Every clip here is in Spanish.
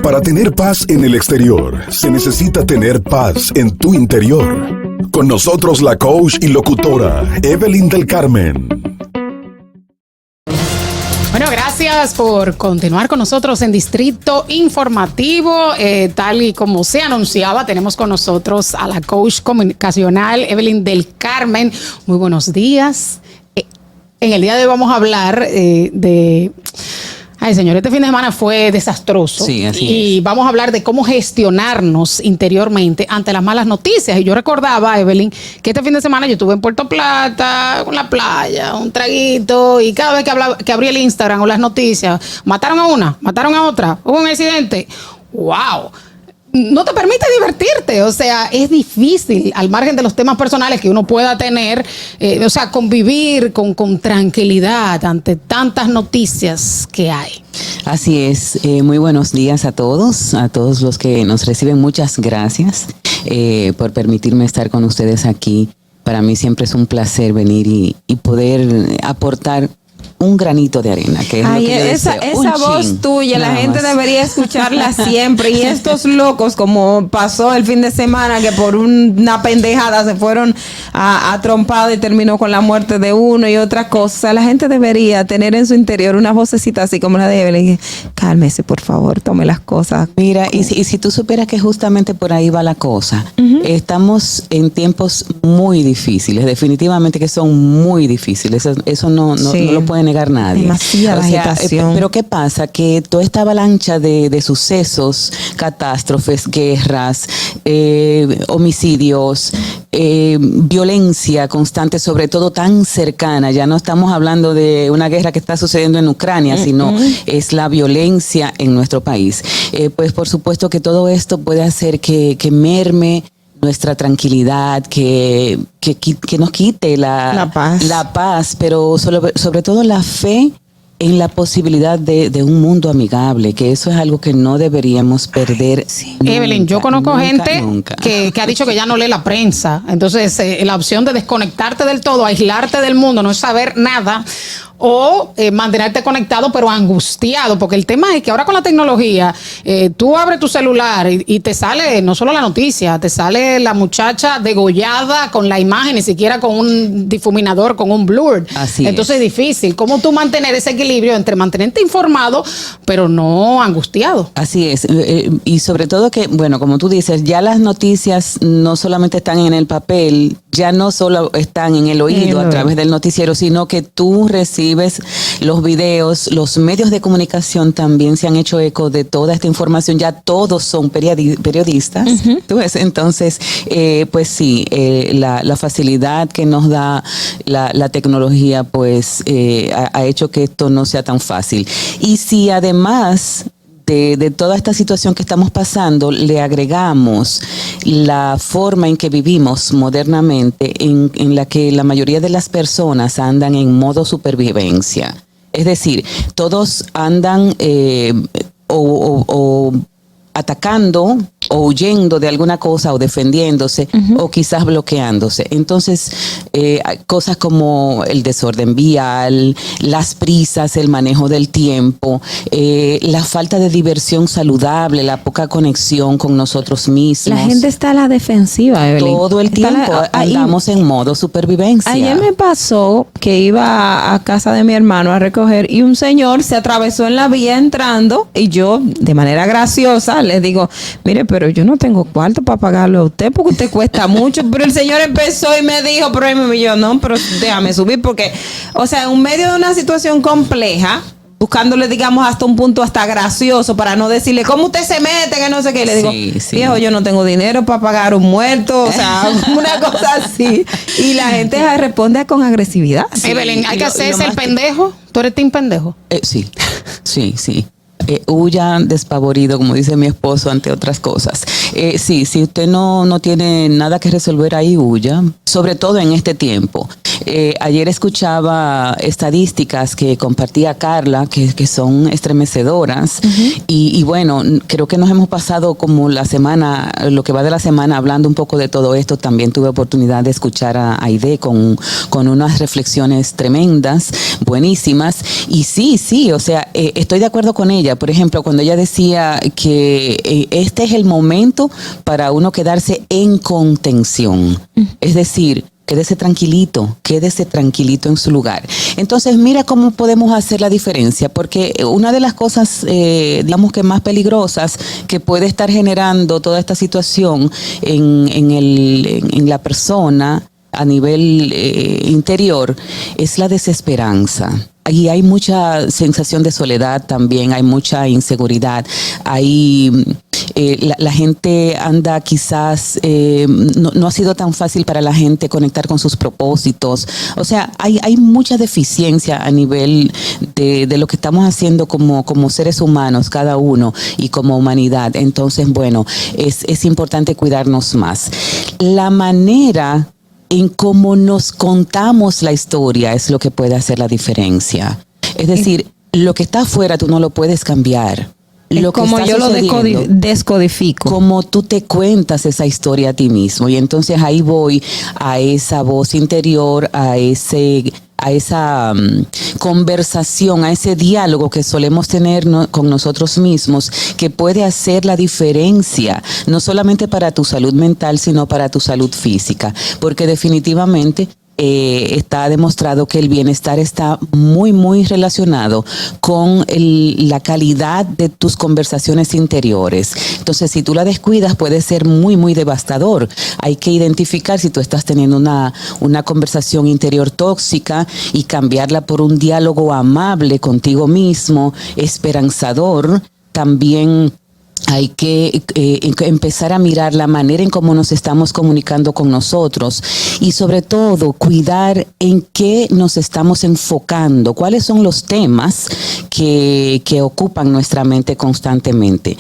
Para tener paz en el exterior, se necesita tener paz en tu interior. Con nosotros la coach y locutora Evelyn del Carmen. Bueno, gracias por continuar con nosotros en Distrito Informativo. Tal y como se anunciaba, tenemos con nosotros a la coach comunicacional Evelyn del Carmen. Muy buenos días. En el día de hoy vamos a hablar de... Ay, señor, este fin de semana fue desastroso. Sí, así y es. vamos a hablar de cómo gestionarnos interiormente ante las malas noticias. Y yo recordaba, Evelyn, que este fin de semana yo estuve en Puerto Plata, con la playa, un traguito, y cada vez que abrí el Instagram o las noticias, mataron a una, mataron a otra, hubo un accidente. ¡Wow! No te permite divertirte, o sea, es difícil, al margen de los temas personales que uno pueda tener, o sea, convivir con tranquilidad ante tantas noticias que hay. Así es, muy buenos días a todos los que nos reciben, muchas gracias por permitirme estar con ustedes aquí. Para mí siempre es un placer venir y poder aportar un granito de arena, que es lo que yo esa voz tuya, la gente debería escucharla siempre. Y estos locos, como pasó el fin de semana, que por una pendejada se fueron a trompada y terminó con la muerte de uno y otra cosa. La gente debería tener en su interior una vocecita así como la de Evelyn. Cálmese, por favor, tome las cosas. Mira, y si tú supieras que justamente por ahí va la cosa. Estamos en tiempos muy difíciles, definitivamente que son muy difíciles. Eso no lo puede negar nadie. Demasiada agitación. Pero ¿qué pasa? Que toda esta avalancha de sucesos, catástrofes, guerras, homicidios, violencia constante, sobre todo tan cercana, ya no estamos hablando de una guerra que está sucediendo en Ucrania, sino es la violencia en nuestro país. Pues por supuesto que todo esto puede hacer que merme nuestra tranquilidad, que nos quite la paz, pero sobre todo la fe en la posibilidad de un mundo amigable, que eso es algo que no deberíamos perder. Evelyn, yo conozco gente que ha dicho que ya no lee la prensa. Entonces, la opción de desconectarte del todo, aislarte del mundo, no es saber nada, o mantenerte conectado pero angustiado, porque el tema es que ahora con la tecnología tú abres tu celular y te sale no solo la noticia, te sale la muchacha degollada con la imagen, ni siquiera con un difuminador, con un blur. Entonces es difícil. ¿Cómo tú mantener ese equilibrio entre mantenerte informado pero no angustiado? Así es, y sobre todo que, bueno, como tú dices, ya las noticias no solamente están en el papel, ya no solo están en el oído a través del noticiero, sino que tú recibes los videos, los medios de comunicación también se han hecho eco de toda esta información, ya todos son periodistas. ¿Tú ves? Entonces, pues sí, la facilidad que nos da la tecnología, pues ha hecho que esto no sea tan fácil. Y si además de toda esta situación que estamos pasando, le agregamos la forma en que vivimos modernamente, en la que la mayoría de las personas andan en modo supervivencia. Es decir, todos andan o atacando o huyendo de alguna cosa o defendiéndose o quizás bloqueándose. Entonces, cosas como el desorden vial, las prisas, el manejo del tiempo, la falta de diversión saludable, la poca conexión con nosotros mismos. La gente está a la defensiva, Evelyn. Todo el tiempo andamos en modo supervivencia. Ayer me pasó que iba a casa de mi hermano a recoger y un señor se atravesó en la vía entrando y yo, de manera graciosa, le digo, mire, pero yo no tengo cuarto para pagarlo a usted porque usted cuesta mucho. Pero el señor empezó y me dijo, pero yo no, pero déjame subir porque, o sea, en medio de una situación compleja, buscándole, digamos, hasta un punto hasta gracioso para no decirle, ¿cómo usted se mete? Que no sé qué. Le digo, viejo, yo no tengo dinero para pagar un muerto, o sea, una cosa así. Y la gente responde con agresividad. Evelyn, hay que hacerse el pendejo. ¿Tú eres team pendejo? Sí. Huya despavorido, como dice mi esposo, ante otras cosas. Si usted no tiene nada que resolver ahí, huya, sobre todo en este tiempo. Ayer escuchaba estadísticas que compartía Carla, que son estremecedoras, y bueno, creo que nos hemos pasado como lo que va de la semana hablando un poco de todo esto. También tuve oportunidad de escuchar a Aide con unas reflexiones tremendas, buenísimas, y sí, o sea, estoy de acuerdo con ella. Por ejemplo, cuando ella decía que este es el momento para uno quedarse en contención, es decir, quédese tranquilito en su lugar. Entonces, mira cómo podemos hacer la diferencia, porque una de las cosas, digamos que más peligrosas que puede estar generando toda esta situación en la persona a nivel interior es la desesperanza. Y hay mucha sensación de soledad también, hay mucha inseguridad, la gente anda quizás, no ha sido tan fácil para la gente conectar con sus propósitos. O sea, hay mucha deficiencia a nivel de lo que estamos haciendo como seres humanos, cada uno, y como humanidad. Entonces, bueno, es importante cuidarnos más. La manera en cómo nos contamos la historia es lo que puede hacer la diferencia. Es decir, lo que está afuera tú no lo puedes cambiar. Lo que como yo lo descodifico. Como tú te cuentas esa historia a ti mismo. Y entonces ahí voy a esa voz interior, a esa conversación, a ese diálogo que solemos tener con nosotros mismos, que puede hacer la diferencia, no solamente para tu salud mental, sino para tu salud física, porque definitivamente está demostrado que el bienestar está muy, muy relacionado con la calidad de tus conversaciones interiores. Entonces, si tú la descuidas, puede ser muy, muy devastador. Hay que identificar si tú estás teniendo una conversación interior tóxica y cambiarla por un diálogo amable contigo mismo, esperanzador. También hay que empezar a mirar la manera en cómo nos estamos comunicando con nosotros y sobre todo cuidar en qué nos estamos enfocando, cuáles son los temas que ocupan nuestra mente constantemente.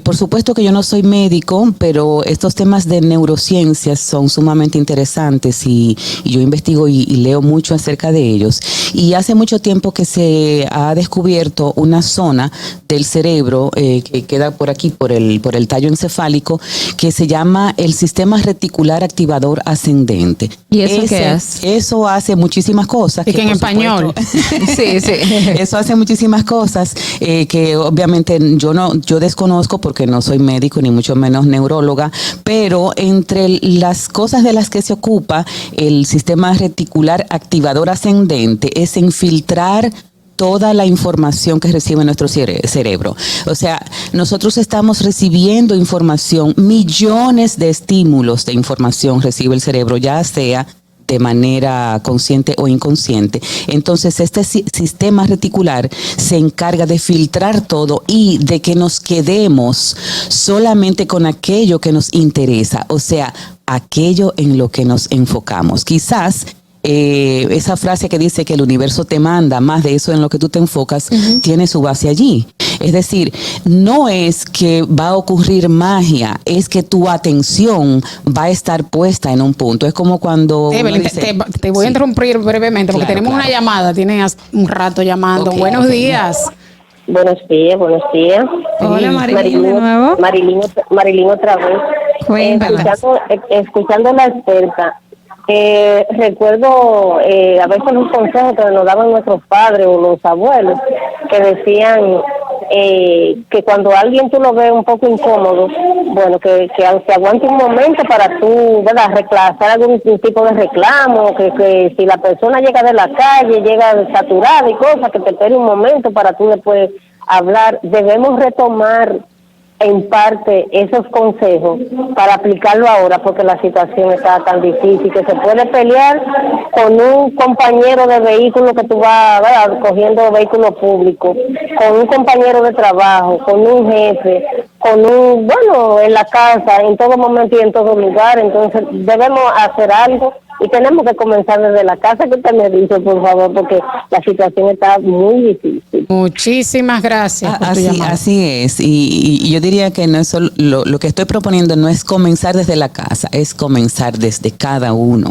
Por supuesto que yo no soy médico, pero estos temas de neurociencias son sumamente interesantes y yo investigo y leo mucho acerca de ellos. Y hace mucho tiempo que se ha descubierto una zona del cerebro que queda por aquí, por el tallo encefálico, que se llama el sistema reticular activador ascendente. ¿Y eso qué es? Eso hace muchísimas cosas. Y que en español. Sí. Eso hace muchísimas cosas que obviamente yo desconozco porque no soy médico ni mucho menos neuróloga, pero entre las cosas de las que se ocupa el sistema reticular activador ascendente es en filtrar toda la información que recibe nuestro cerebro. O sea, nosotros estamos recibiendo información, millones de estímulos de información recibe el cerebro, ya sea de manera consciente o inconsciente. Entonces, este sistema reticular se encarga de filtrar todo y de que nos quedemos solamente con aquello que nos interesa, o sea, aquello en lo que nos enfocamos. Quizás esa frase que dice que el universo te manda, más de eso en lo que tú te enfocas, tiene su base allí. Es decir, no es que va a ocurrir magia, es que tu atención va a estar puesta en un punto. Es como cuando... Evelyn, te voy a interrumpir brevemente porque tenemos una llamada, tienes un rato llamando. Okay, buenos días. Buenos días. Hola, Marilyn, de nuevo. Marilyn otra vez. Escuchando a la experta, recuerdo a veces los consejos que nos daban nuestros padres o los abuelos, que decían que cuando alguien tú lo ves un poco incómodo, bueno, que aguante un momento para tú, ¿verdad?, hacer algún tipo de reclamo, que si la persona llega de la calle, llega saturada y cosas, que te espere un momento para tú después hablar. Debemos retomar en parte esos consejos para aplicarlo ahora, porque la situación está tan difícil que se puede pelear con un compañero de vehículo que tú vas, ¿verdad?, cogiendo vehículo público, con un compañero de trabajo, con un jefe, en la casa, en todo momento y en todo lugar. Entonces debemos hacer algo y tenemos que comenzar desde la casa, que usted me dice, por favor, porque la situación está muy difícil. Muchísimas gracias por tu llamada. Así es, y yo diría que no es solo, lo que estoy proponiendo no es comenzar desde la casa, es comenzar desde cada uno.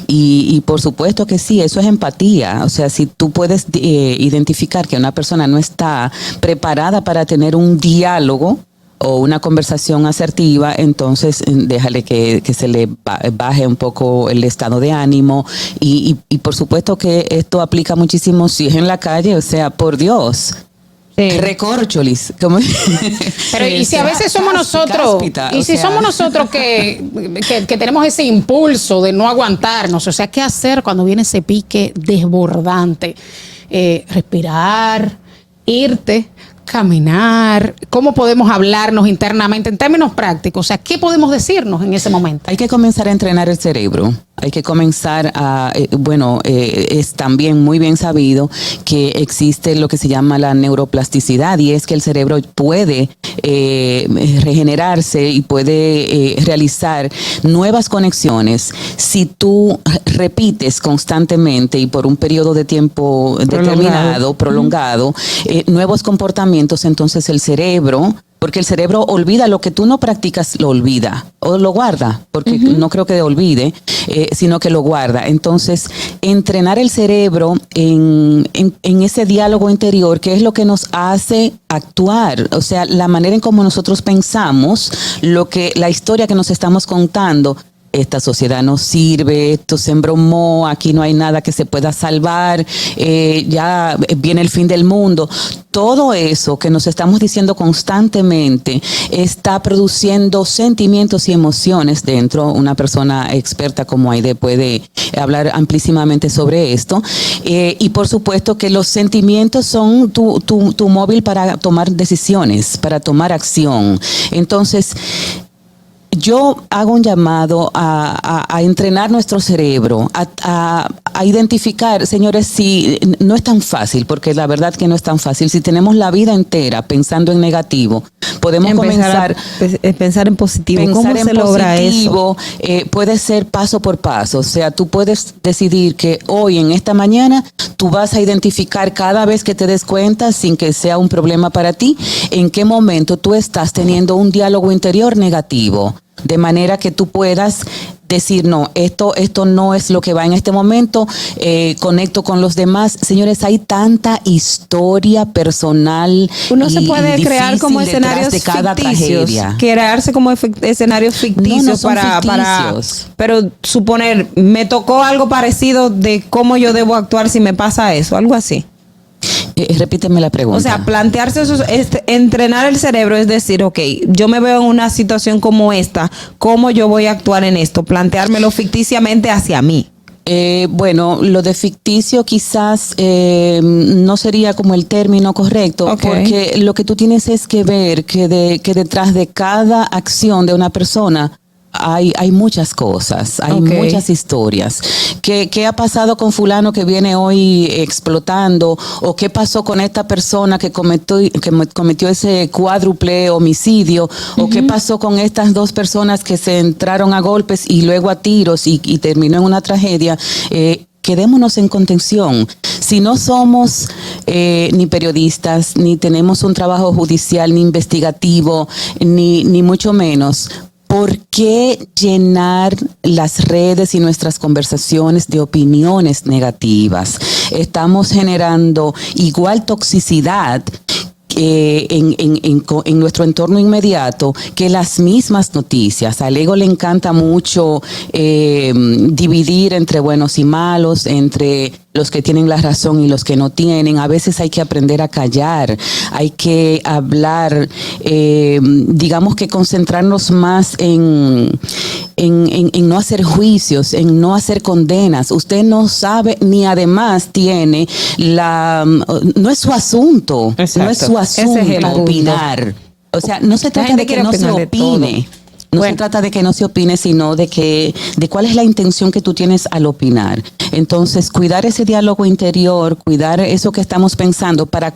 Y por supuesto que sí, eso es empatía. O sea, si tú puedes identificar que una persona no está preparada para tener un diálogo o una conversación asertiva, entonces déjale que se le baje un poco el estado de ánimo y por supuesto que esto aplica muchísimo si es en la calle, o sea, por Dios. Sí. Recorcholis. Pero y si a veces somos nosotros, cáspita, y si somos nosotros que tenemos ese impulso de no aguantarnos, o sea, ¿qué hacer cuando viene ese pique desbordante? Respirar, irte, caminar, ¿cómo podemos hablarnos internamente en términos prácticos? O sea, ¿qué podemos decirnos en ese momento? Hay que comenzar a entrenar el cerebro. Hay que comenzar a, es también muy bien sabido que existe lo que se llama la neuroplasticidad y es que el cerebro puede regenerarse y puede realizar nuevas conexiones si tú repites constantemente y por un periodo de tiempo determinado, prolongado, nuevos comportamientos. Entonces el cerebro, porque el cerebro olvida lo que tú no practicas, lo olvida o lo guarda, porque no creo que olvide, sino que lo guarda. Entonces, entrenar el cerebro en ese diálogo interior, que es lo que nos hace actuar, o sea, la manera en cómo nosotros pensamos, la historia que nos estamos contando. Esta sociedad no sirve, esto se embromó, aquí no hay nada que se pueda salvar, ya viene el fin del mundo. Todo eso que nos estamos diciendo constantemente está produciendo sentimientos y emociones dentro. Una persona experta como Aide puede hablar amplísimamente sobre esto. Y por supuesto que los sentimientos son tu móvil para tomar decisiones, para tomar acción. Entonces, yo hago un llamado a entrenar nuestro cerebro, a identificar, señores, si no es tan fácil, porque la verdad que no es tan fácil. Si tenemos la vida entera pensando en negativo, podemos comenzar a pensar en positivo. ¿Cómo se logra eso? Puede ser paso por paso. O sea, tú puedes decidir que hoy, en esta mañana, tú vas a identificar cada vez que te des cuenta, sin que sea un problema para ti, en qué momento tú estás teniendo un diálogo interior negativo. De manera que tú puedas decir, no, esto no es lo que va en este momento, conecto con los demás. Señores, hay tanta historia personal. Uno se puede crear como escenarios de cada ficticios, crearse como escenarios ficticios para, pero suponer, me tocó algo parecido de cómo yo debo actuar si me pasa eso, algo así. Repíteme la pregunta. O sea, plantearse eso, entrenar el cerebro, es decir, ok, yo me veo en una situación como esta, ¿cómo yo voy a actuar en esto? Planteármelo ficticiamente hacia mí. Bueno, lo de ficticio quizás no sería como el término correcto, porque lo que tú tienes es que ver que detrás de cada acción de una persona hay muchas cosas, hay muchas historias. ¿Qué ha pasado con fulano que viene hoy explotando? ¿O qué pasó con esta persona que cometió ese cuádruple homicidio? ¿O qué pasó con estas dos personas que se entraron a golpes y luego a tiros y terminó en una tragedia? Quedémonos en contención. Si no somos ni periodistas, ni tenemos un trabajo judicial, ni investigativo, ni mucho menos, ¿por qué llenar las redes y nuestras conversaciones de opiniones negativas? Estamos generando igual toxicidad en nuestro entorno inmediato que las mismas noticias. Al ego le encanta mucho dividir entre buenos y malos, entre los que tienen la razón y los que no tienen. A veces hay que aprender a callar, hay que hablar, digamos que concentrarnos más en no hacer juicios, en no hacer condenas. Usted no sabe ni además tiene no es su asunto. Exacto. No es su asunto opinar. O sea, no se trata de que no se opine. No se trata de que no se opine, sino de cuál es la intención que tú tienes al opinar. Entonces, cuidar ese diálogo interior, cuidar eso que estamos pensando para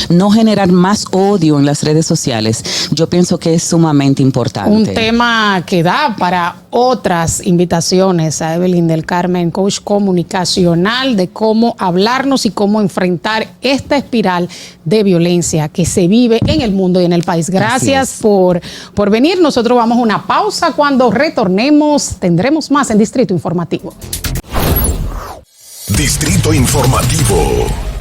no generar más odio en las redes sociales, yo pienso que es sumamente importante. Un tema que da para otras invitaciones a Evelyn del Carmen, coach comunicacional, de cómo hablarnos y cómo enfrentar esta espiral de violencia que se vive en el mundo y en el país. Gracias por venir. Nosotros vamos a una pausa. Cuando retornemos, tendremos más en Distrito Informativo. Distrito Informativo.